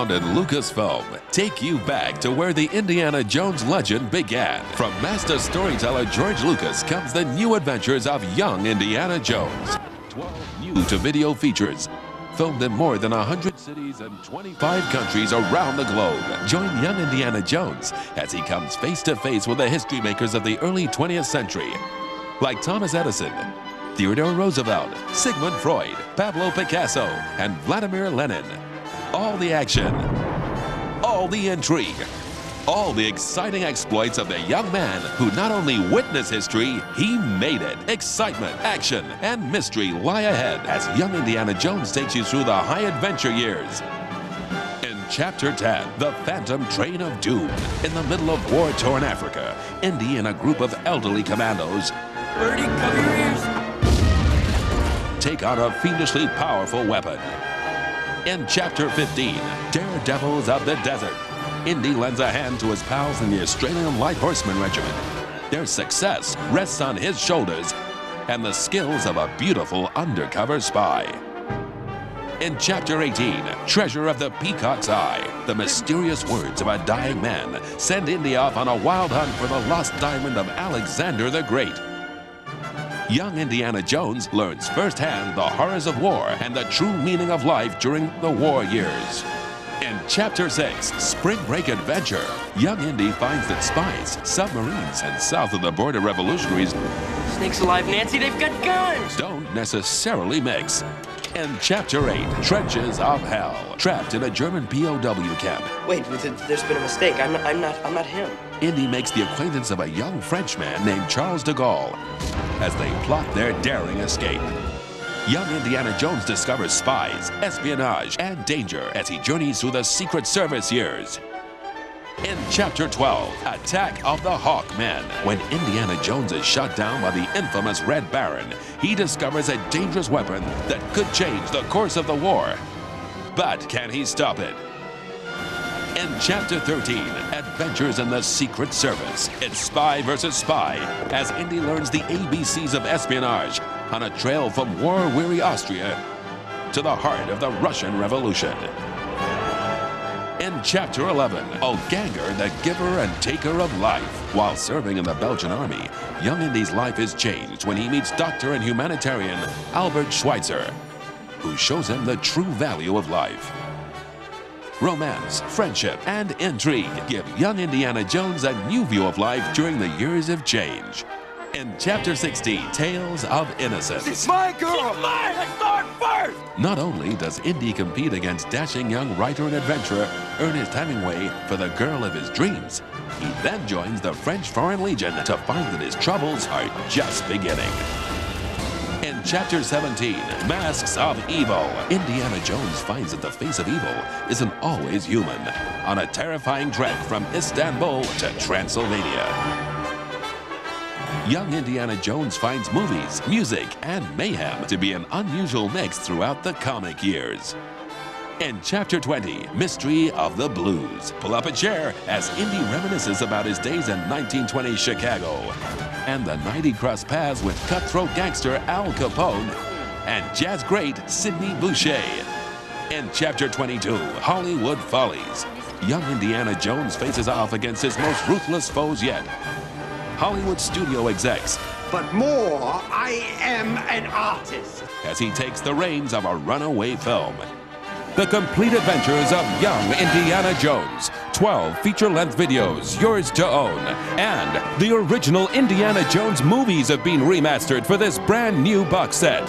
Paramount and Lucasfilm take you back to where the Indiana Jones legend began. From master storyteller George Lucas comes the new adventures of young Indiana Jones. 12 new-to-video features, filmed in more than 100 cities and 25 countries around the globe. Join young Indiana Jones as he comes face-to-face with the history makers of the early 20th century, like Thomas Edison, Theodore Roosevelt, Sigmund Freud, Pablo Picasso, and Vladimir Lenin. All the action, all the intrigue, all the exciting exploits of the young man who not only witnessed history, he made it. Excitement, action, and mystery lie ahead as young Indiana Jones takes you through the high adventure years. In Chapter 10, The Phantom Train of Doom. In the middle of war-torn Africa, Indy and a group of elderly commandos Birdie, cover your ears. take on a fiendishly powerful weapon. In Chapter 15, Daredevils of the Desert, Indy lends a hand to his pals in the Australian Light Horseman Regiment. Their success rests on his shoulders and the skills of a beautiful undercover spy. In Chapter 18, Treasure of the Peacock's Eye, the mysterious words of a dying man send Indy off on a wild hunt for the lost diamond of Alexander the Great. Young Indiana Jones learns firsthand the horrors of war and the true meaning of life during the war years. In Chapter 6, Spring Break Adventure, young Indy finds that spies, submarines, and south of the border revolutionaries Snakes alive, Nancy, they've got guns! don't necessarily mix. In Chapter 8, Trenches of Hell, trapped in a German POW camp, Wait, there's been a mistake. I'm not him. Indy makes the acquaintance of a young Frenchman named Charles de Gaulle as they plot their daring escape. Young Indiana Jones discovers spies, espionage, and danger as he journeys through the Secret Service years. In Chapter 12, Attack of the Hawkmen, when Indiana Jones is shot down by the infamous Red Baron, he discovers a dangerous weapon that could change the course of the war. But can he stop it? In Chapter 13, Adventures in the Secret Service, it's spy versus spy as Indy learns the ABCs of espionage on a trail from war-weary Austria to the heart of the Russian Revolution. In Chapter 11, Olganger, the giver and taker of life. While serving in the Belgian army, young Indy's life is changed when he meets doctor and humanitarian Albert Schweitzer, who shows him the true value of life. Romance, friendship, and intrigue give young Indiana Jones a new view of life during the years of change. In Chapter 16, Tales of Innocence. It's my girl! It's mine! I saw it first! Not only does Indy compete against dashing young writer and adventurer Ernest Hemingway for the girl of his dreams, he then joins the French Foreign Legion to find that his troubles are just beginning. In Chapter 17, Masks of Evil, Indiana Jones finds that the face of evil isn't always human on a terrifying trek from Istanbul to Transylvania. Young Indiana Jones finds movies, music, and mayhem to be an unusual mix throughout the comic years. In Chapter 20, Mystery of the Blues, pull up a chair as Indy reminisces about his days in 1920 Chicago and the night he crossed paths with cutthroat gangster Al Capone and jazz great Sidney Boucher. In Chapter 22, Hollywood Follies, young Indiana Jones faces off against his most ruthless foes yet, Hollywood studio execs, But more, I am an artist. as he takes the reins of a runaway film. The Complete Adventures of Young Indiana Jones. 12 feature-length videos, yours to own. And the original Indiana Jones movies have been remastered for this brand new box set.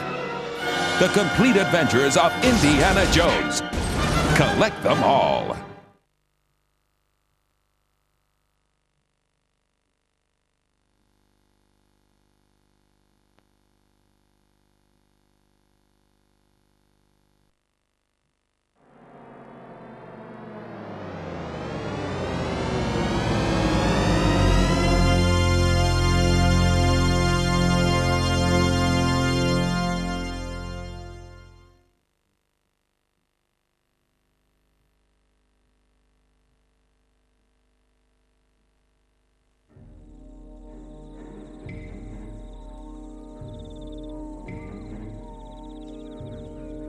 The Complete Adventures of Indiana Jones. Collect them all.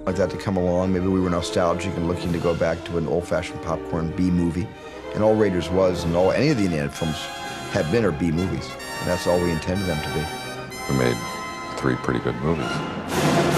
like that to come along. Maybe we were nostalgic and looking to go back to an old-fashioned popcorn B movie. And all Raiders was, and all any of the Indiana films have been, are B movies. And that's all we intended them to be. We made 3 pretty good movies.